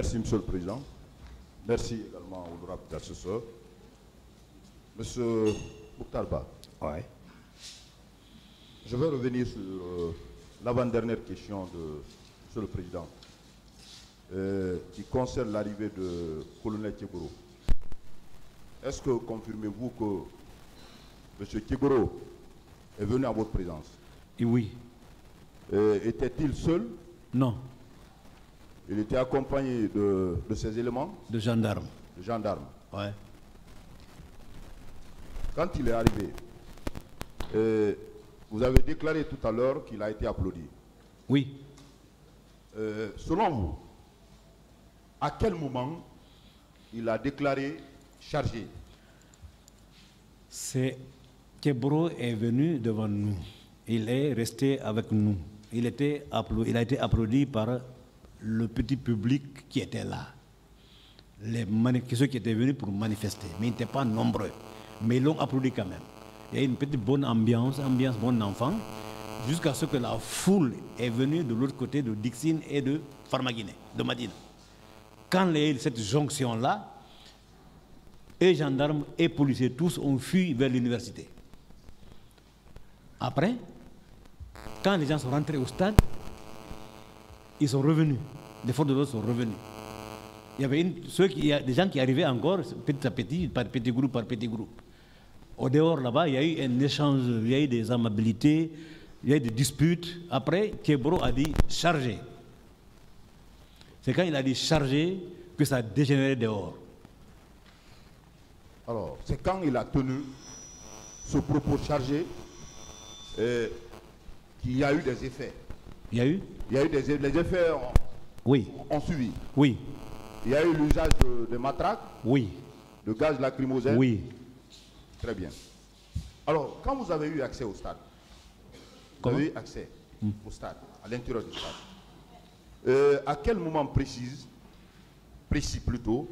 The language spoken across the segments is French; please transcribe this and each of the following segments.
Merci, Monsieur le Président. Merci également au honorable assesseur. Monsieur Mouktarba. Ouais. Je vais revenir sur l'avant-dernière question de Monsieur le Président, qui concerne l'arrivée de colonel Kegoro. Est-ce que confirmez-vous que M. Kegoro est venu à votre présence? Et oui. Était-il seul? Non. Il était accompagné de ses éléments? De gendarmes. De gendarmes. Ouais. Quand il est arrivé, vous avez déclaré tout à l'heure qu'il a été applaudi. Oui. Selon vous, à quel moment il a déclaré chargé? C'est Kebro est venu devant nous. Il est resté avec nous. Il a été applaudi par le petit public qui était là. Ceux qui étaient venus pour manifester. Mais ils n'étaient pas nombreux. Mais ils l'ont applaudi quand même. Il y a une petite bonne ambiance bon enfant, jusqu'à ce que la foule est venue de l'autre côté de Dixine et de Farmaguiné, de Madina. Quand cette jonction-là, et gendarmes et policiers, tous ont fui vers l'université. Après, quand les gens sont rentrés au stade, ils sont revenus. Les forces de l'ordre sont revenus. Il y a des gens qui arrivaient encore petit à petit, par petit groupe par petit groupe. Au dehors, là-bas, il y a eu un échange, il y a eu des amabilités, il y a eu des disputes. Après, Kebro a dit charger. C'est quand il a dit charger que ça a dégénéré dehors. Alors, c'est quand il a tenu ce propos chargé qu'il y a eu des effets. Il y a eu? Il y a eu les effets oui. ont suivi. Oui. Il y a eu l'usage de matraques. Oui. De gaz lacrymogène. Oui. Très bien. Alors, quand vous avez eu accès au stade, vous avez eu accès au stade, à l'intérieur du stade, à quel moment précis plutôt,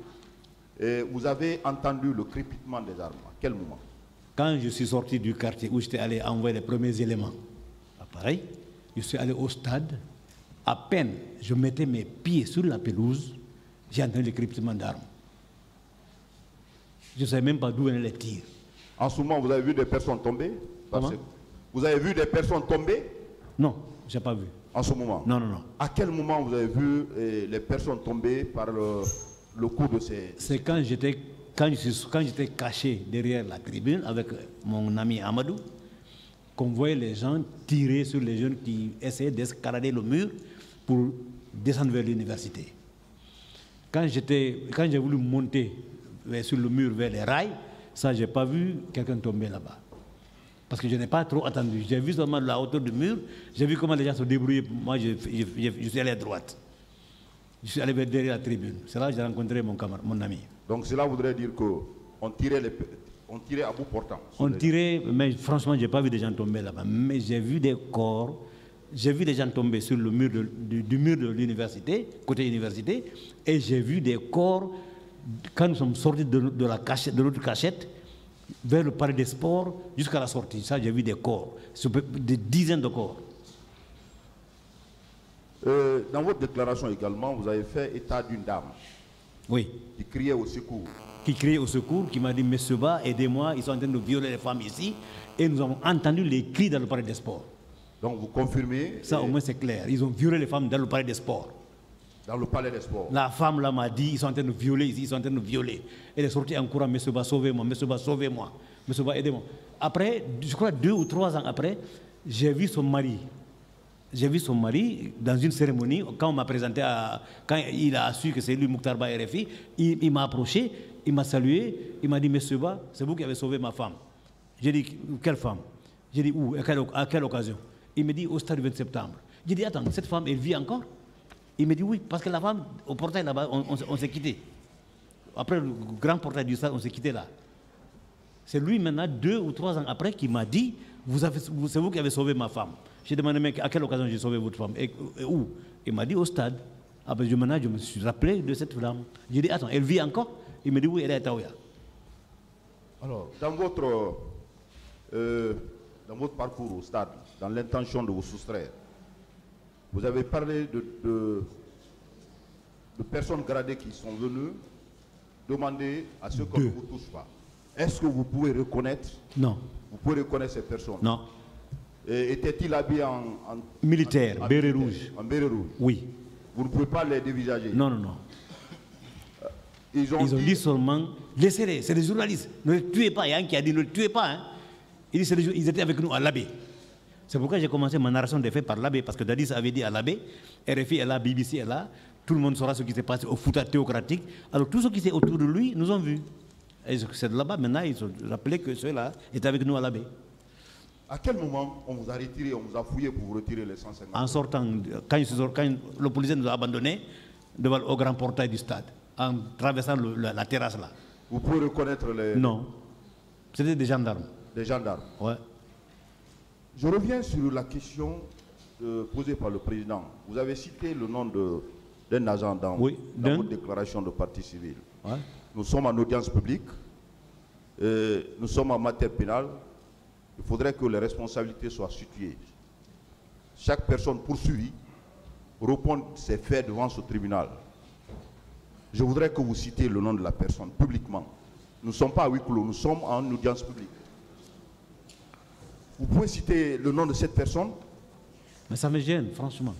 vous avez entendu le crépitement des armes? À quel moment? Quand je suis sorti du quartier où j'étais allé envoyer les premiers éléments, pareil, je suis allé au stade, à peine je mettais mes pieds sur la pelouse, j'ai entendu le crépitement d'armes. Je ne savais même pas d'où venaient les tirs. En ce moment, vous avez vu des personnes tomber? Vous avez vu des personnes tomber? Non, je n'ai pas vu. En ce moment? Non, non, non. À quel moment vous avez vu les personnes tomber par le coup de ces... C'est quand j'étais caché derrière la tribune avec mon ami Amadou, qu'on voyait les gens tirer sur les jeunes qui essayaient d'escalader le mur pour descendre vers l'université. Quand j'ai voulu monter sur le mur vers les rails, ça, je n'ai pas vu quelqu'un tomber là-bas. Parce que je n'ai pas trop attendu. J'ai vu seulement la hauteur du mur, j'ai vu comment les gens se débrouillaient. Moi, je suis allé à droite. Je suis allé vers derrière la tribune. C'est là que j'ai rencontré mon ami. Donc cela voudrait dire qu'on tirait à bout portant? On tirait, mais franchement, je n'ai pas vu des gens tomber là-bas. Mais j'ai vu des corps, j'ai vu des gens tomber sur le mur du mur de l'université, côté université, et j'ai vu des corps, quand nous sommes sortis de l'autre cachette, vers le palais des sports, jusqu'à la sortie. Ça, j'ai vu des corps, des dizaines de corps. Dans votre déclaration également, vous avez fait état d'une dame. Oui. Qui criait au secours. Qui criait au secours, qui m'a dit, Monsieur Ba, aidez-moi, ils sont en train de violer les femmes ici. Et nous avons entendu les cris dans le palais des sports. Donc vous confirmez? Ça, au moins, c'est clair. Ils ont violé les femmes dans le palais des sports. Dans le palais des sports. La femme là m'a dit, ils sont en train de violer ici, ils sont en train de violer. Elle est sortie en courant, Monsieur Ba, sauvez-moi, Monsieur Ba, sauvez-moi, Monsieur Ba, aidez-moi. Après, je crois 2 ou 3 ans après, j'ai vu son mari. J'ai vu son mari dans une cérémonie, quand on m'a présenté, quand il a su que c'est lui, Mouktarba RFI, il m'a approché, il m'a salué, il m'a dit, Monsieur Ba, c'est vous qui avez sauvé ma femme. J'ai dit, quelle femme? J'ai dit, où? À quelle occasion? Il me dit, au stade du 20 septembre. J'ai dit, attends, cette femme, elle vit encore? Il me dit, oui, parce que la femme, au portail là-bas, on s'est quitté. Après le grand portail du stade, on s'est quitté là. C'est lui maintenant, 2 ou 3 ans après, qui m'a dit, c'est vous qui avez sauvé ma femme. J'ai demandé, mais à quelle occasion j'ai sauvé votre femme? Et où? Il m'a dit, au stade. Après, je me suis rappelé de cette femme. J'ai dit, attends, elle vit encore? Il me dit, oui, elle est à Taouya. Alors, dans votre parcours au stade, dans l'intention de vous soustraire, vous avez parlé de personnes gradées qui sont venues demander à ce qu'on ne vous touche pas. Est-ce que vous pouvez reconnaître? Non. Vous pouvez reconnaître ces personnes? Non. Était-il habillé en militaire, béret rouge? En béret rouge? Oui. Vous ne pouvez pas les dévisager? Non, non, non. Ils ont dit seulement, laissez-les, c'est des journalistes, ne les tuez pas. Il y a un qui a dit, ne les tuez pas. Hein. Il dit, ils étaient avec nous à l'abbé. C'est pourquoi j'ai commencé ma narration des faits par l'abbé, parce que Dadis avait dit à l'abbé, RFI est là, BBC est là, tout le monde saura ce qui s'est passé au Fouta théocratique. Alors tout ce qui s'est autour de lui, nous ont vu. Et c'est de là-bas, maintenant, ils ont rappelé que ceux-là étaient avec nous à l'abbé. À quel moment on vous a retiré, on vous a fouillé pour vous retirer les 150? En sortant, quand le policier nous a abandonnés devant au grand portail du stade, en traversant la terrasse là. Vous pouvez reconnaître les... Non, c'était des gendarmes. Des gendarmes? Ouais. Je reviens sur la question posée par le président. Vous avez cité le nom d'un agent dans votre déclaration de partie civile. Ouais. Nous sommes en audience publique, nous sommes en matière pénale. Il faudrait que les responsabilités soient situées. Chaque personne poursuivie répond ses faits devant ce tribunal. Je voudrais que vous citiez le nom de la personne publiquement. Nous ne sommes pas à huis clos, nous sommes en audience publique. Vous pouvez citer le nom de cette personne? Mais ça me gêne, franchement.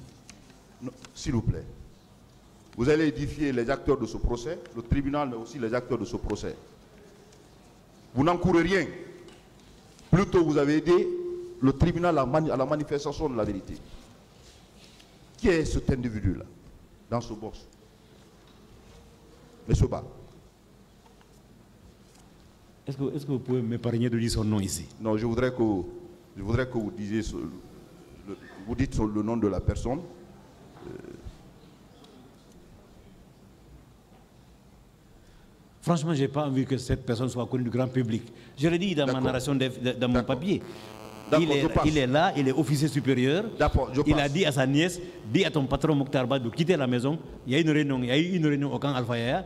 S'il vous plaît. Vous allez édifier les acteurs de ce procès, le tribunal, mais aussi les acteurs de ce procès. Vous n'encourez rien. Plutôt, vous avez aidé le tribunal à la manifestation de la vérité. Qui est cet individu-là, dans ce box? Monsieur Ba. Est-ce que vous pouvez m'épargner de dire son nom ici? Non, je voudrais que vous disiez, vous dites le nom de la personne. Franchement, je n'ai pas envie que cette personne soit connue du grand public. Je l'ai dit dans ma narration, dans mon papier. Il est là, il est officier supérieur. Il a dit à sa nièce, dis à ton patron Mokhtar Ba de quitter la maison. Il y a eu une réunion au camp Alpha Yaya.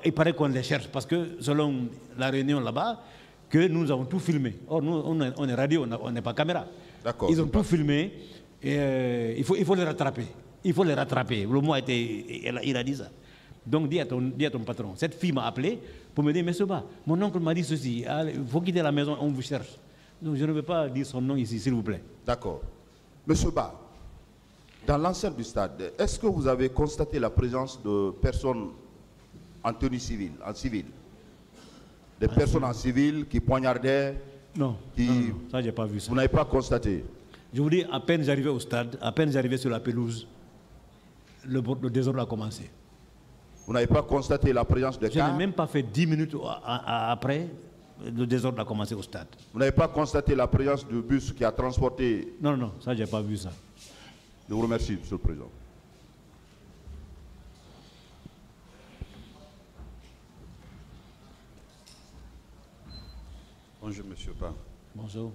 Il paraît qu'on les cherche parce que selon la réunion là-bas, que nous avons tout filmé. Or, nous, on est radio, on n'est pas caméra. Ils ont tout filmé. Et, il faut les rattraper. Il faut les rattraper. Le mot il a dit ça. Donc, dis à ton patron. Cette fille m'a appelé pour me dire, monsieur Ba, mon oncle m'a dit ceci. Il faut quitter la maison, on vous cherche. Donc, je ne vais pas dire son nom ici, s'il vous plaît. D'accord. Monsieur Ba, dans l'enceinte du stade, est-ce que vous avez constaté la présence de personnes en tenue civile, en civil? Des personnes en civil qui poignardaient? Non, non, ça, je n'ai pas vu ça. Vous n'avez pas constaté? Je vous dis, à peine j'arrivais au stade, à peine j'arrivais sur la pelouse, le désordre a commencé. Vous n'avez pas constaté la présence de cars? Je n'ai même pas fait 10 minutes après, le désordre a commencé au stade. Vous n'avez pas constaté la présence du bus qui a transporté? Non, non, ça, je n'ai pas vu ça. Je vous remercie, Monsieur le Président. Bonjour, Monsieur Ba. Bonjour.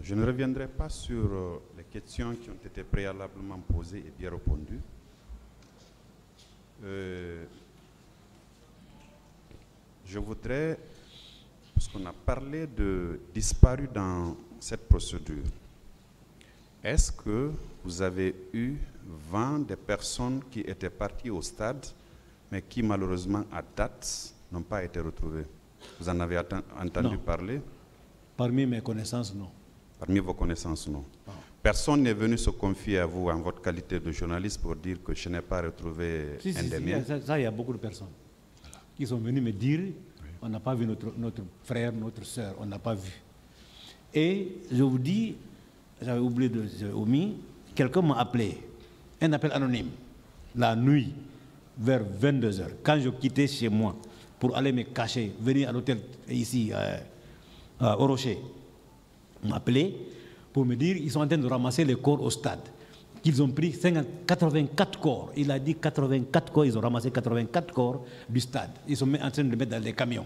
Je ne reviendrai pas sur les questions qui ont été préalablement posées et bien répondues. Je voudrais, parce qu'on a parlé de disparus dans cette procédure, est-ce que vous avez eu vent des personnes qui étaient parties au stade, mais qui malheureusement à date n'ont pas été retrouvées? Vous en avez entendu parler? Parmi mes connaissances, non. Parmi vos connaissances, non. Personne n'est venu se confier à vous en votre qualité de journaliste pour dire que je n'ai pas retrouvé un des miens? Ça, il y a beaucoup de personnes qui sont venues me dire, on n'a pas vu notre frère, notre soeur, on n'a pas vu. Et je vous dis, j'avais oublié j'ai omis, quelqu'un m'a appelé, un appel anonyme, la nuit, vers 22h, quand je quittais chez moi pour aller me cacher, venir à l'hôtel ici, au Rocher. On m'a appelé pour me dire qu'ils sont en train de ramasser les corps au stade. Qu'ils ont pris 84 corps. Il a dit 84 corps, ils ont ramassé 84 corps du stade. Ils sont en train de les mettre dans les camions.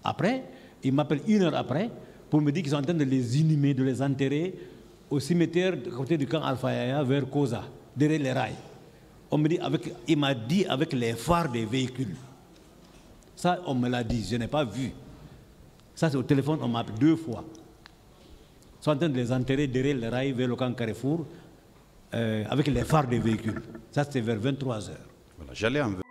Après, il m'appelle 1 heure après pour me dire qu'ils sont en train de les inhumer, de les enterrer au cimetière à côté du camp Alpha Yaya vers Koza, derrière les rails. Il m'a dit avec les phares des véhicules. Ça, on me l'a dit, je n'ai pas vu. Ça, c'est au téléphone, on m'a appelé 2 fois. Ils sont en train de les enterrer derrière les rails vers le camp Carrefour, avec les phares des véhicules. Ça, c'était vers 23 heures. Voilà, j'allais en